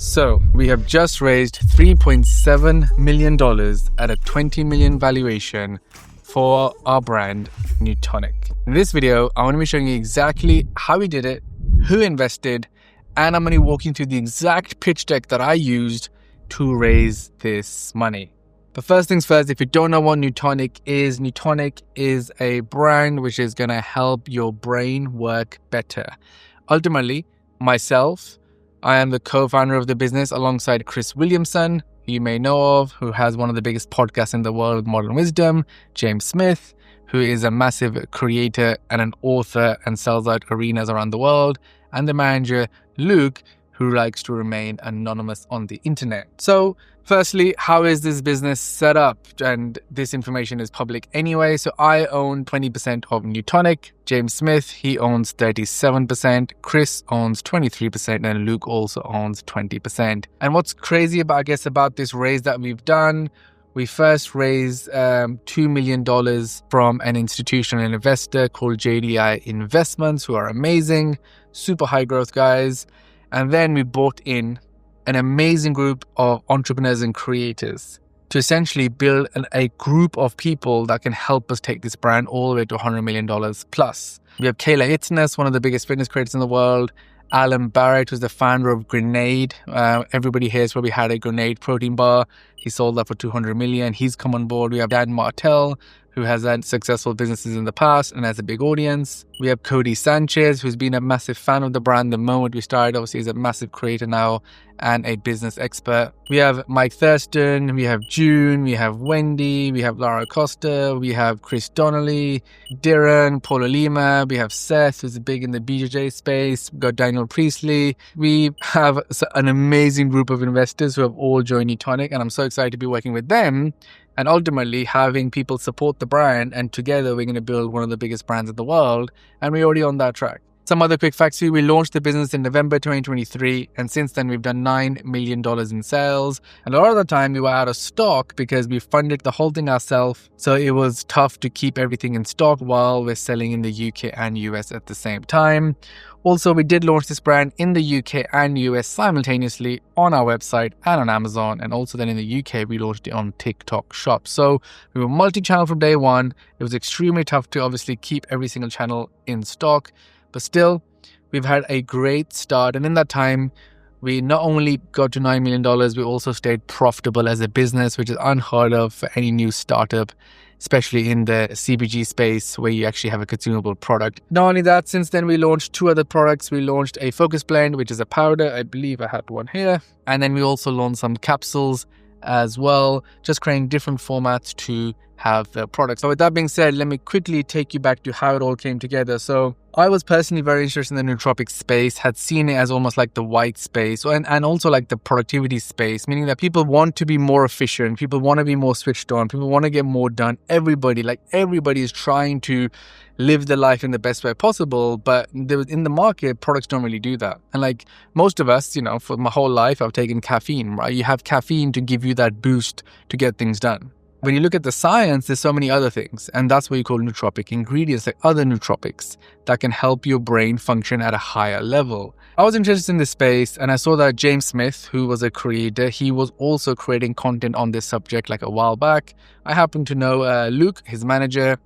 So we have just raised $3.7 million at a $20 million valuation for our brand, Neutonic. In this video, I want to be showing you exactly how we did it, who invested, and I'm going to be walking through the exact pitch deck that I used to raise this money. But first things first, if you don't know what Neutonic is a brand which is going to help your brain work better. Ultimately, myself, I am the co-founder of the business alongside Chris Williamson, who you may know of, who has one of the biggest podcasts in the world, Modern Wisdom, James Smith, who is a massive creator and an author and sells out arenas around the world, and the manager, Luke, who likes to remain anonymous on the internet. So firstly, how is this business set up? And this information is public anyway. So I own 20% of Neutonic. James Smith, he owns 37%. Chris owns 23%. And Luke also owns 20%. And what's crazy about this raise that we've done, we first raised $2 million from an institutional investor called JDI Investments, who are amazing, super high growth guys. And then we brought in an amazing group of entrepreneurs and creators to essentially build a group of people that can help us take this brand all the way to $100 million plus. We have Kayla Itzness, one of the biggest fitness creators in the world. Alan Barrett, who's the founder of Grenade. Everybody here has probably had a Grenade protein bar. He sold that for $200 million. He's come on board. We have Dan Martell, who has had successful businesses in the past and has a big audience. We have Cody Sanchez, who's been a massive fan of the brand the moment we started. Obviously, he's a massive creator now and a business expert. We have Mike Thurston, we have Jun, we have Wendy, we have Lara Costa, we have Chris Donnelly, Darren, Paula Lima, we have Seth, who's big in the BJJ space. We've got Daniel Priestley. We have an amazing group of investors who have all joined Neutonic, and I'm so excited to be working with them and ultimately having people support the brand, and together we're going to build one of the biggest brands in the world, and we're already on that track. Some other quick facts here. We launched the business in November 2023, and since then we've done $9 million in sales. And a lot of the time we were out of stock because we funded the whole thing ourselves, so it was tough to keep everything in stock while we're selling in the UK and US at the same time. Also, we did launch this brand in the UK and US simultaneously on our website and on Amazon. And also then in the UK, we launched it on TikTok Shop. So we were multi-channel from day one. It was extremely tough to obviously keep every single channel in stock. But still, we've had a great start. And in that time, we not only got to $9 million, we also stayed profitable as a business, which is unheard of for any new startup, especially in the CPG space where you actually have a consumable product. Not only that, since then we launched two other products. We launched a focus blend, which is a powder. I believe I had one here. And then we also launched some capsules as well, just creating different formats to have the products. So with that being said, let me quickly take you back to how it all came together. So I was personally very interested in the nootropic space, had seen it as almost like the white space and also like the productivity space, meaning that people want to be more efficient, people want to be more switched on, people want to get more done. Everybody is trying to live their life in the best way possible, but in the market, products don't really do that. And like most of us, for my whole life, I've taken caffeine, right? You have caffeine to give you that boost to get things done. When you look at the science, there's so many other things, and that's what you call nootropic ingredients, like other nootropics that can help your brain function at a higher level. I was interested in this space, and I saw that James Smith, who was a creator, he was also creating content on this subject like a while back. I happened to know Luke, his manager.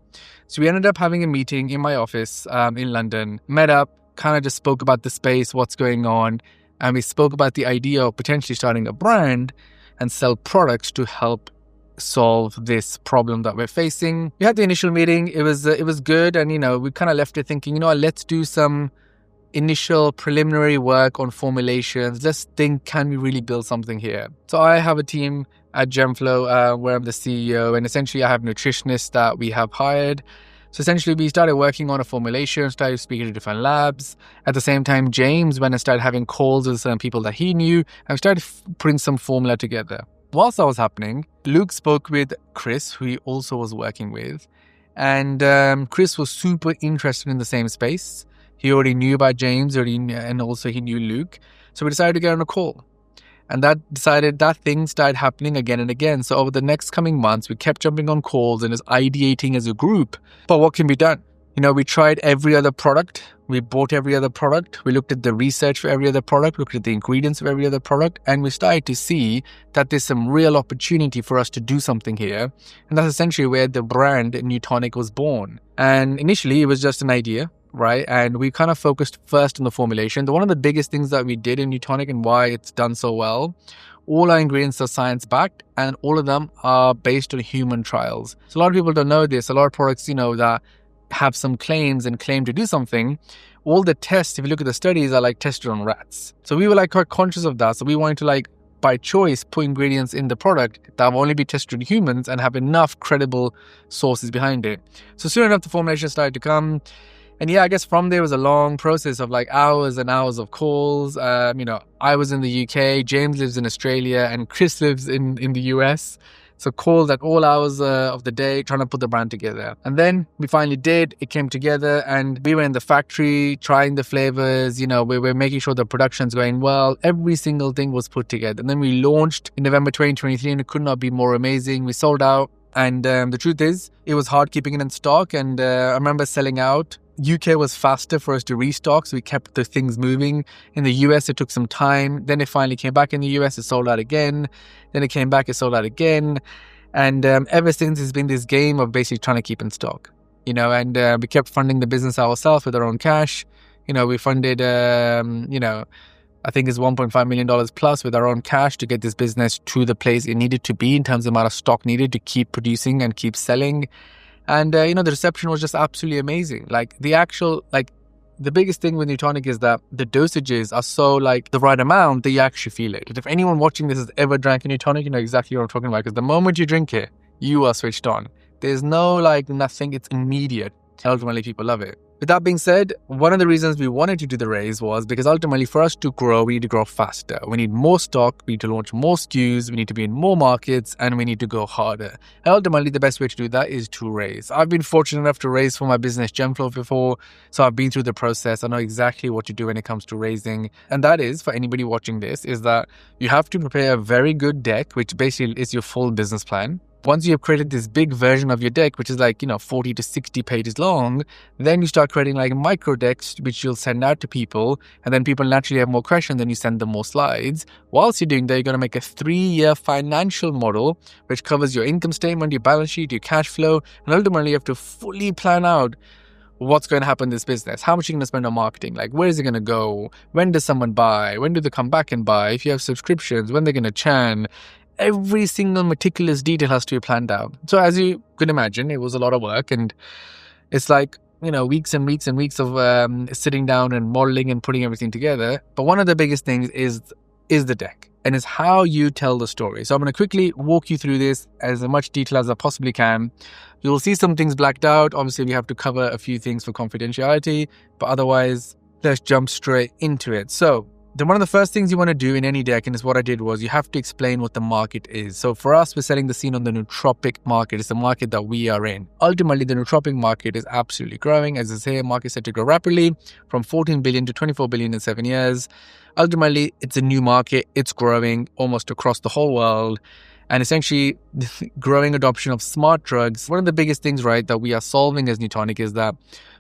So we ended up having a meeting in my office in London, met up, kind of just spoke about the space, what's going on, and we spoke about the idea of potentially starting a brand and sell products to help solve this problem that we're facing. We had the initial meeting. It was good, and we kind of left it thinking, let's do some initial preliminary work on formulations. Let's think, can we really build something here? So I have a team at Gemflow where I'm the CEO, and essentially I have nutritionists that we have hired. So essentially we started working on a formulation, started speaking to different labs. At the same time, James went and started having calls with some people that he knew, and we started putting some formula together. Whilst that was happening, Luke spoke with Chris, who he also was working with. And Chris was super interested in the same space. He already knew about James, and also he knew Luke. So we decided to get on a call. And that thing started happening again and again. So over the next coming months, we kept jumping on calls and just ideating as a group. But what can be done? We tried every other product. We bought every other product. We looked at the research for every other product, looked at the ingredients of every other product, and we started to see that there's some real opportunity for us to do something here. And that's essentially where the brand Neutonic was born. And initially, it was just an idea, right? And we kind of focused first on the formulation. One of the biggest things that we did in Neutonic and why it's done so well, all our ingredients are science-backed and all of them are based on human trials. So a lot of people don't know this. A lot of products, that have some claims and claim to do something, all the tests, if you look at the studies, are like tested on rats. So we were like quite conscious of that. So we wanted to like, by choice, put ingredients in the product that will only be tested on humans and have enough credible sources behind it. So soon enough, the formulation started to come. And yeah, I guess from there was a long process of like hours and hours of calls. I was in the UK, James lives in Australia, and Chris lives in the US. So calls at all hours of the day, trying to put the brand together. And then we finally did. It came together and we were in the factory trying the flavors. We were making sure the production's going well. Every single thing was put together. And then we launched in November 2023 and it could not be more amazing. We sold out. And the truth is, it was hard keeping it in stock. And I remember selling out. UK was faster for us to restock, so we kept the things moving. In the US, it took some time. Then it finally came back in the US, it sold out again. Then it came back, it sold out again. And ever since, it's been this game of basically trying to keep in stock. And we kept funding the business ourselves with our own cash. We funded, I think it's $1.5 million plus with our own cash to get this business to the place it needed to be in terms of the amount of stock needed to keep producing and keep selling. And, the reception was just absolutely amazing. The biggest thing with Neutonic is that the dosages are so the right amount that you actually feel it. If anyone watching this has ever drank a Neutonic, you know exactly what I'm talking about. Because the moment you drink it, you are switched on. There's no nothing, it's immediate. Ultimately, people love it. With that being said, one of the reasons we wanted to do the raise was because ultimately for us to grow, we need to grow faster. We need more stock, we need to launch more SKUs, we need to be in more markets, and we need to go harder. And ultimately, the best way to do that is to raise. I've been fortunate enough to raise for my business Gemflow before, so I've been through the process. I know exactly what to do when it comes to raising. And that is, for anybody watching this, is that you have to prepare a very good deck, which basically is your full business plan. Once you have created this big version of your deck, which is 40 to 60 pages long, then you start creating micro decks, which you'll send out to people. And then people naturally have more questions, then you send them more slides. Whilst you're doing that, you're going to make a 3-year financial model, which covers your income statement, your balance sheet, your cash flow. And ultimately, you have to fully plan out what's going to happen in this business, how much you're going to spend on marketing, where is it going to go, when does someone buy, when do they come back and buy, if you have subscriptions, when they're going to churn. Every single meticulous detail has to be planned out. So as you could imagine, it was a lot of work, and it's weeks and weeks and weeks of sitting down and modeling and putting everything together. But one of the biggest things is the deck, and it's how you tell the story. So I'm going to quickly walk you through this as much detail as I possibly can. You'll see some things blacked out. Obviously, we have to cover a few things for confidentiality, but otherwise, let's jump straight into it. So then one of the first things you want to do in any deck, and it's what I did, was you have to explain what the market is. So for us, we're setting the scene on the nootropic market. It's the market that we are in. Ultimately, the nootropic market is absolutely growing. As I say, market set to grow rapidly from 14 billion to 24 billion in 7 years. Ultimately, it's a new market. It's growing almost across the whole world. And essentially, growing adoption of smart drugs. One of the biggest things, right, that we are solving as Neutonic is that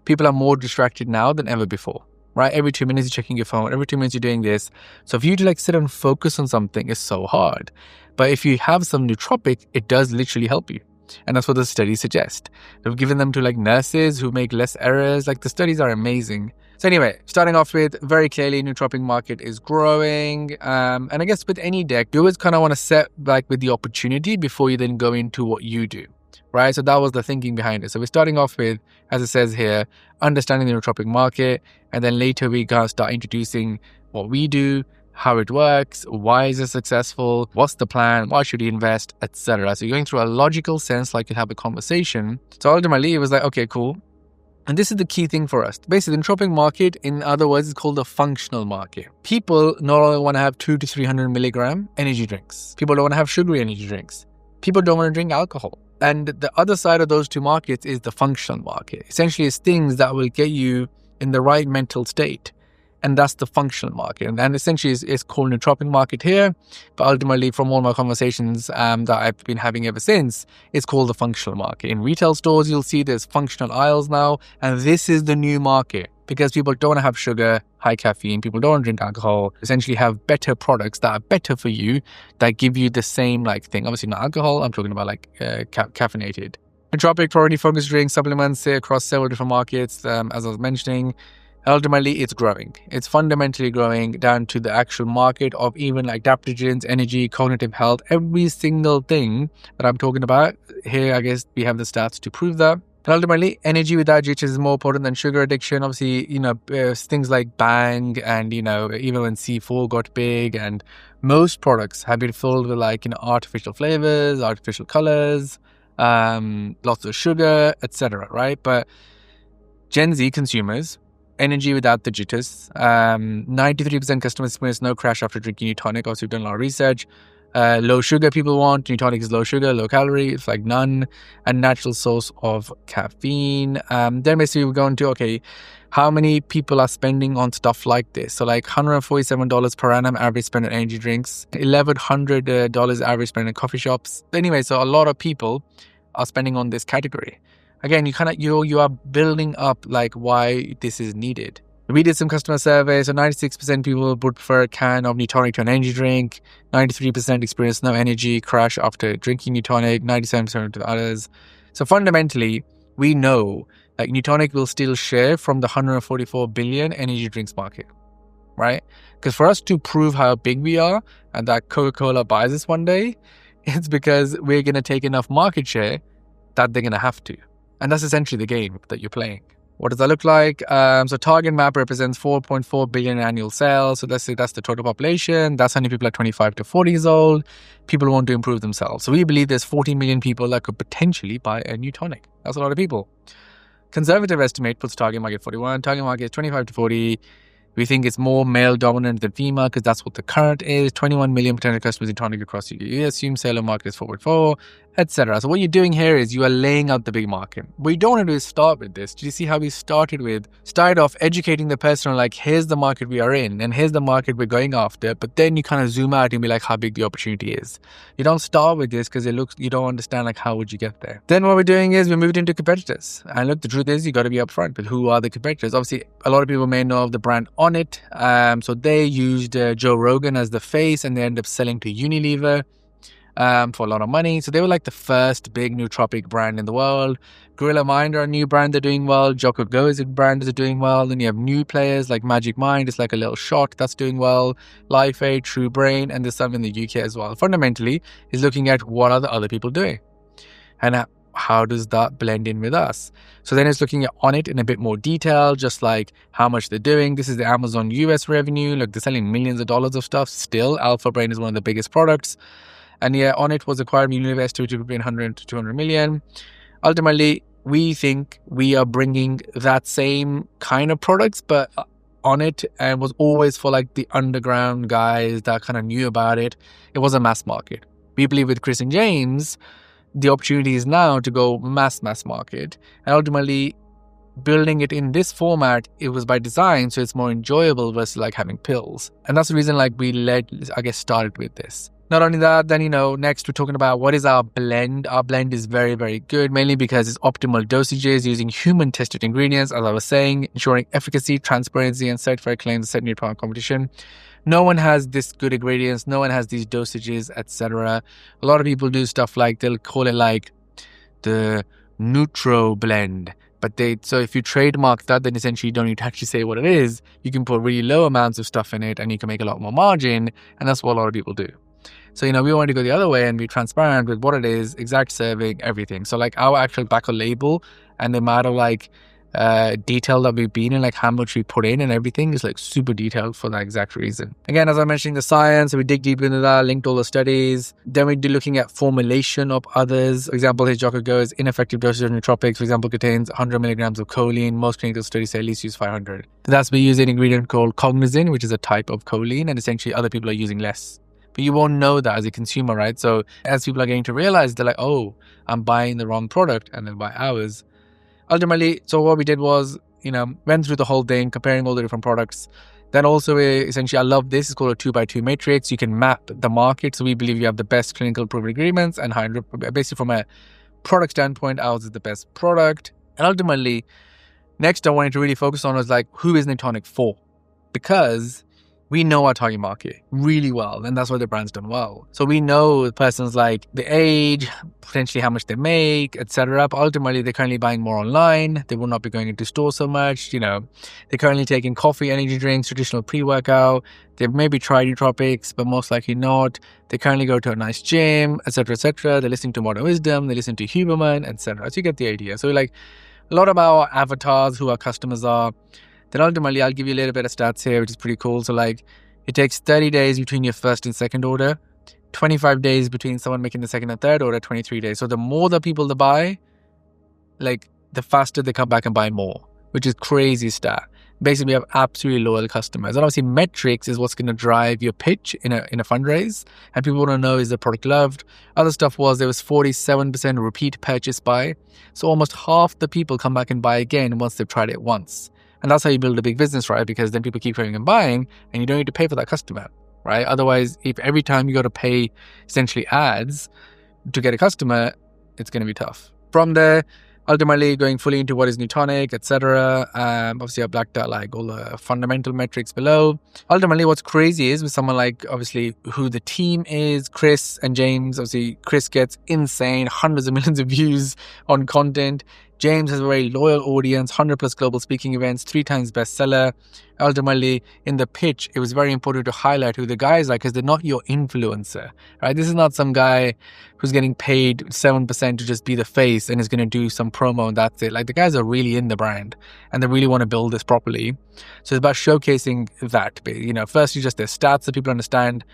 people are more distracted now than ever before. Right? Every 2 minutes you're checking your phone. Every 2 minutes you're doing this. So for you to sit and focus on something is so hard. But if you have some nootropic, it does literally help you. And that's what the studies suggest. They've given them to nurses who make less errors. The studies are amazing. So anyway, starting off with, very clearly, nootropic market is growing. And I guess with any deck, you always kind of want to set with the opportunity before you then go into what you do. Right? So that was the thinking behind it. So we're starting off with, as it says here, understanding the nootropic market. And then later we kind of start introducing what we do, how it works, why is it successful, what's the plan, why should you invest, etc. So you're going through a logical sense, you have a conversation. So ultimately it was okay, cool. And this is the key thing for us. Basically, the nootropic market, in other words, is called the functional market. People not only want to have 200 to 300 milligram energy drinks. People don't want to have sugary energy drinks. People don't want to drink alcohol. And the other side of those two markets is the functional market. Essentially, it's things that will get you in the right mental state. And that's the functional market. And essentially it's called nootropic market here. But ultimately, from all my conversations that I've been having ever since, it's called the functional market. In retail stores, you'll see there's functional aisles now. And this is the new market because people don't have sugar, high caffeine. People don't drink alcohol. Essentially have better products that are better for you, that give you the same thing. Obviously not alcohol. I'm talking about caffeinated. Nootropic priority focus drinks, supplements across several different markets, as I was mentioning. Ultimately, it's growing. It's fundamentally growing down to the actual market of even adaptogens, energy, cognitive health, every single thing that I'm talking about. Here, I guess we have the stats to prove that. And ultimately, energy without jitters is more potent than sugar addiction. Obviously, things like Bang and, even when C4 got big, and most products have been filled with artificial flavors, artificial colors, lots of sugar, etc. Right? But Gen Z consumers, energy without the jitters. 93% customers experience no crash after drinking Neutonic. Also, we've done a lot of research. Low sugar people want. Neutonic is low sugar, low calorie. It's none. A natural source of caffeine. Then basically we're going to, okay, how many people are spending on stuff like this? So $147 per annum average spend on energy drinks. $1,100 average spend in coffee shops. Anyway, so a lot of people are spending on this category. Again, you are building up why this is needed. We did some customer surveys, so 96% people would prefer a can of Neutonic to an energy drink. 93% experience no energy crash after drinking Neutonic. 97% to others. So fundamentally, we know Neutonic will still share from the 144 billion energy drinks market, right? Because for us to prove how big we are and that Coca-Cola buys us one day, it's because we're going to take enough market share that they're going to have to. And that's essentially the game that you're playing. What does that look like? So target map represents 4.4 billion annual sales. So let's say that's the total population. That's how many people are 25 to 40 years old. People want to improve themselves. So we believe there's 40 million people that could potentially buy a new tonic. That's a lot of people. Conservative estimate puts target market 41. Target market is 25 to 40. We think it's more male dominant than female because that's what the current is. 21 million potential customers in tonic across the UK. You assume seller market is 4.4, etc. So what you're doing here is you are laying out the big market. What you don't want to do is start with this. Do you see how we started off educating the person on here's the market we are in and here's the market we're going after, but then you kind of zoom out and be how big the opportunity is. You don't start with this because you don't understand how would you get there. Then what we're doing is we moved into competitors. And look, the truth is you got to be upfront with who are the competitors. Obviously, a lot of people may know of the brand Onnit. So they used Joe Rogan as the face and they ended up selling to Unilever for a lot of money. So they were the first big nootropic brand in the world. Gorilla Mind are a new brand, they're doing well. Jocko Go is a brand that's doing well. Then you have new players like Magic Mind, it's a little shot that's doing well. Life Aid, True Brain, and there's some in the UK as well. Fundamentally, is looking at what are the other people doing and how does that blend in with us. So then it's looking at Onnit in a bit more detail, just how much they're doing. This is the Amazon US revenue. Look, they're selling millions of dollars of stuff still. Alpha Brain is one of the biggest products. And yeah, Onnit was acquired by Unilever, estimated between 100 to 200 million. Ultimately, we think we are bringing that same kind of products, but Onnit and was always for the underground guys that kind of knew about it. It was a mass market. We believe with Chris and James, the opportunity is now to go mass market, and ultimately building it in this format, it was by design, so it's more enjoyable versus having pills. And that's the reason we started with this. Not only that, then next we're talking about what is our blend. Our blend is very, very good, mainly because it's optimal dosages using human tested ingredients, as I was saying, ensuring efficacy, transparency, and certified claims set new product competition. No one has this good ingredients, no one has these dosages, etc. A lot of people do stuff they'll call it the Neutro blend. So if you trademark that, then essentially you don't need to actually say what it is. You can put really low amounts of stuff in it and you can make a lot more margin. And that's what a lot of people do. So, we want to go the other way and be transparent with what it is, exact serving, everything. So our actual back of label and the amount of detail that we've been in, how much we put in and everything is super detailed for that exact reason. Again, as I mentioned, the science, so we dig deep into that, linked all the studies. Then we do looking at formulation of others. For example, his Jocko Go is ineffective dosage of nootropics, for example, contains 100 milligrams of choline. Most clinical studies say at least use 500. That's we use an ingredient called cognizin, which is a type of choline, and essentially other people are using less. But you won't know that as a consumer, right? So as people are getting to realize, they're oh, I'm buying the wrong product, and they'll buy ours. Ultimately, so what we did was, went through the whole thing, comparing all the different products. Then also, essentially, I love this. It's called a 2x2 matrix. You can map the market. So we believe you have the best clinical proven agreements and basically from a product standpoint, ours is the best product. And ultimately, next I wanted to really focus on was like, who is Neutonic for? Because we know our target market really well, and that's why the brand's done well. So we know persons like the age, potentially how much they make, etc. But ultimately, they're currently buying more online. They will not be going into stores so much. They're currently taking coffee, energy drinks, traditional pre-workout. They've maybe tried nootropics, but most likely not. They currently go to a nice gym, etc., etc. They're listening to Modern Wisdom. They listen to Huberman, etc. So you get the idea. So like a lot of our avatars, who our customers are. Then ultimately, I'll give you a little bit of stats here, which is pretty cool. So like it takes 30 days between your first and second order, 25 days between someone making the second and third order, 23 days. So the more the people that buy, like the faster they come back and buy more, which is crazy stat. Basically, we have absolutely loyal customers. And obviously, metrics is what's going to drive your pitch in a fundraise. And people want to know, is the product loved? Other stuff was there was 47% repeat purchase buy. So almost half the people come back and buy again once they've tried it once. And that's how you build a big business, right? Because then people keep going and buying and you don't need to pay for that customer, right? Otherwise, if every time you got to pay essentially ads to get a customer, it's going to be tough. From there, ultimately going fully into what is Neutonic, etc. Obviously, I blacked out like all the fundamental metrics below. Ultimately, what's crazy is with someone like obviously who the team is, Chris and James. Obviously, Chris gets insane, hundreds of millions of views on content. James has a very loyal audience, 100 plus global speaking events, 3 times bestseller. Ultimately, in the pitch, it was very important to highlight who the guys are because they're not your influencer, right? This is not some guy who's getting paid 7% to just be the face and is going to do some promo and that's it. Like the guys are really in the brand and they really want to build this properly. So it's about showcasing that, firstly just their stats so people understand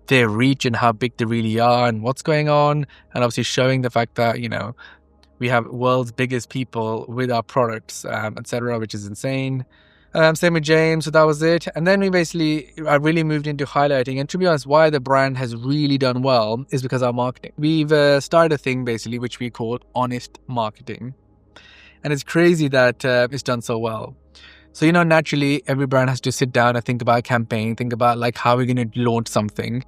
their reach and how big they really are and what's going on. And obviously showing the fact that, we have world's biggest people with our products, etc., which is insane. Same with James, so that was it. And then I really moved into highlighting. And to be honest, why the brand has really done well is because of our marketing. We've started a thing basically, which we call honest marketing. And it's crazy that it's done so well. So, naturally, every brand has to sit down and think about a campaign, think about like how we're going to launch something.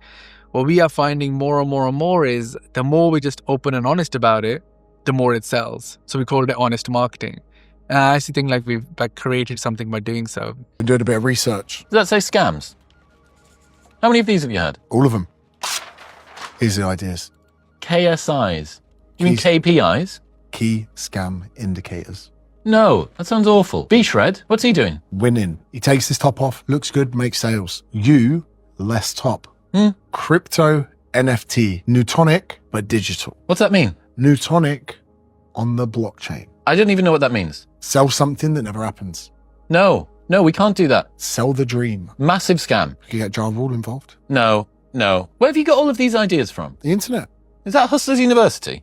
What we are finding more and more and more is the more we just open and honest about it, the more it sells. So we call it honest marketing. And I actually think like we've created something by doing so. We're doing a bit of research. Does that say scams? How many of these have you had? All of them. Here's the ideas. KSIs. You mean KPIs? Key Scam Indicators. No, that sounds awful. B-Shred, what's he doing? Winning. He takes his top off, looks good, makes sales. You, less top. Crypto, NFT, Neutonic, but digital. What's that mean? Neutonic on the blockchain. I don't even know what that means. Sell something that never happens. No, we can't do that. Sell the dream. Massive scam. You can get Ja Rule involved. No. Where have you got all of these ideas from? The internet. Is that Hustlers University?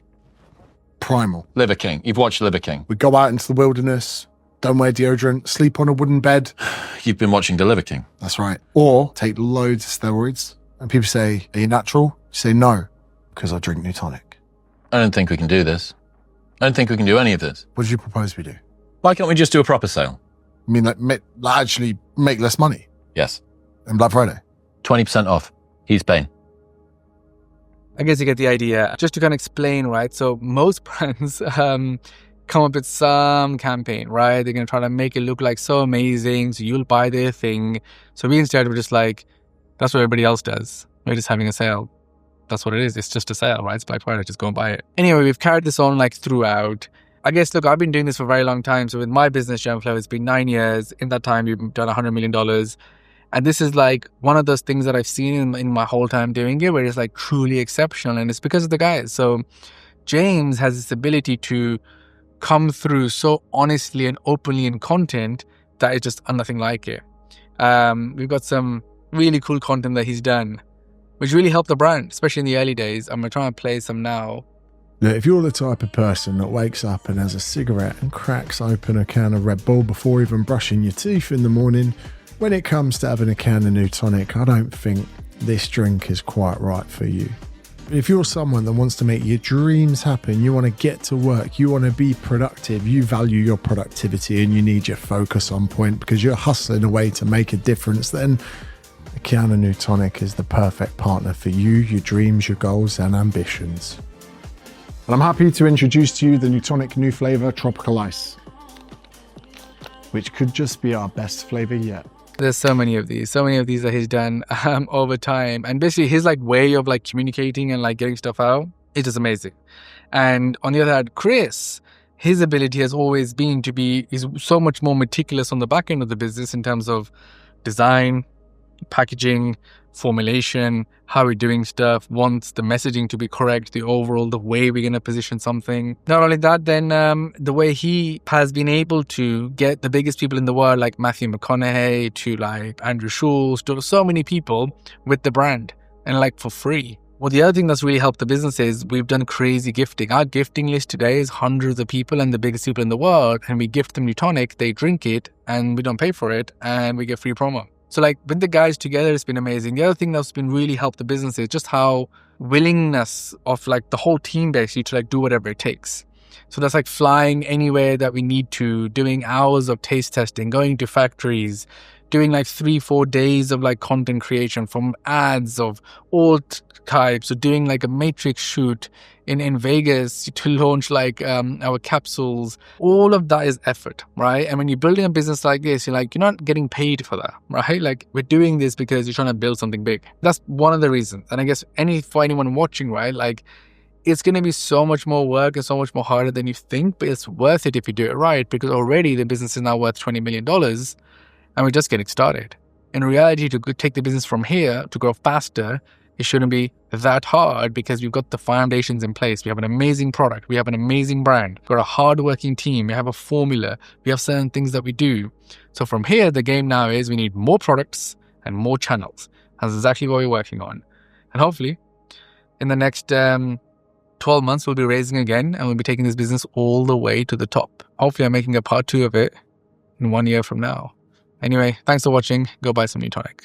Primal. Liver King. You've watched Liver King. We go out into the wilderness, don't wear deodorant, sleep on a wooden bed. You've been watching The Liver King. That's right. Or take loads of steroids. And people say, are you natural? You say no, because I drink Neutonic. I don't think we can do this. I don't think we can do any of this. What did you propose we do? Why can't we just do a proper sale? I mean, actually make less money? Yes. And Black Friday? 20% off. He's paying. I guess you get the idea. Just to kind of explain, right? So most brands come up with some campaign, right? They're going to try to make it look like so amazing. So you'll buy their thing. So we instead were just like, that's what everybody else does. We're just having a sale. That's what it is. It's just a sale, right? It's Black Friday. Just go and buy it. Anyway, we've carried this on like throughout. I guess, look, I've been doing this for a very long time. So with my business, Gemflow, it's been 9 years. In that time, we've done $100 million. And this is like one of those things that I've seen in my whole time doing it, where it's like truly exceptional. And it's because of the guys. So James has this ability to come through so honestly and openly in content that is just nothing like it. We've got some really cool content that he's done, which really helped the brand, especially in the early days. I'm trying to play some now. Look, if you're the type of person that wakes up and has a cigarette and cracks open a can of Red Bull before even brushing your teeth in the morning, when it comes to having a can of Neutonic, I don't think this drink is quite right for you. If you're someone that wants to make your dreams happen, you want to get to work, you want to be productive, you value your productivity and you need your focus on point because you're hustling away to make a difference, then Keanu Neutonic is the perfect partner for you, your dreams, your goals and ambitions. And I'm happy to introduce to you the Neutonic new flavor, Tropical Ice, which could just be our best flavor yet. There's so many of these that he's done over time. And basically his like way of like communicating and like getting stuff out is just amazing. And on the other hand, Chris, his ability has always been to be, he's so much more meticulous on the back end of the business in terms of design, packaging, formulation, how we're doing stuff, wants the messaging to be correct, the overall, the way we're going to position something. Not only that, then the way he has been able to get the biggest people in the world, like Matthew McConaughey, to like Andrew Schultz, to so many people with the brand and like for free. Well, the other thing that's really helped the business is we've done crazy gifting. Our gifting list today is hundreds of people and the biggest people in the world, and we gift them Neutonic, they drink it and we don't pay for it and we get free promo. So like with the guys together, it's been amazing. The other thing that's been really helped the business is just how willingness of like the whole team basically to like do whatever it takes. So that's like flying anywhere that we need to, doing hours of taste testing, going to factories, doing like 3-4 days of like content creation from ads of all types, or doing like a matrix shoot in Vegas to launch like our capsules. All of that is effort, right? And when you're building a business like this, you're not getting paid for that, right? Like we're doing this because you're trying to build something big. That's one of the reasons. And I guess for anyone watching, right? Like it's going to be so much more work and so much more harder than you think, but it's worth it if you do it right, because already the business is now worth $20 million and we're just getting started. In reality, to take the business from here to grow faster, it shouldn't be that hard because we've got the foundations in place. We have an amazing product. We have an amazing brand. We've got a hardworking team. We have a formula. We have certain things that we do. So from here, the game now is we need more products and more channels. That's exactly what we're working on. And hopefully, in the next 12 months, we'll be raising again and we'll be taking this business all the way to the top. Hopefully, I'm making a part 2 of it in 1 year from now. Anyway, thanks for watching. Go buy some Neutonic.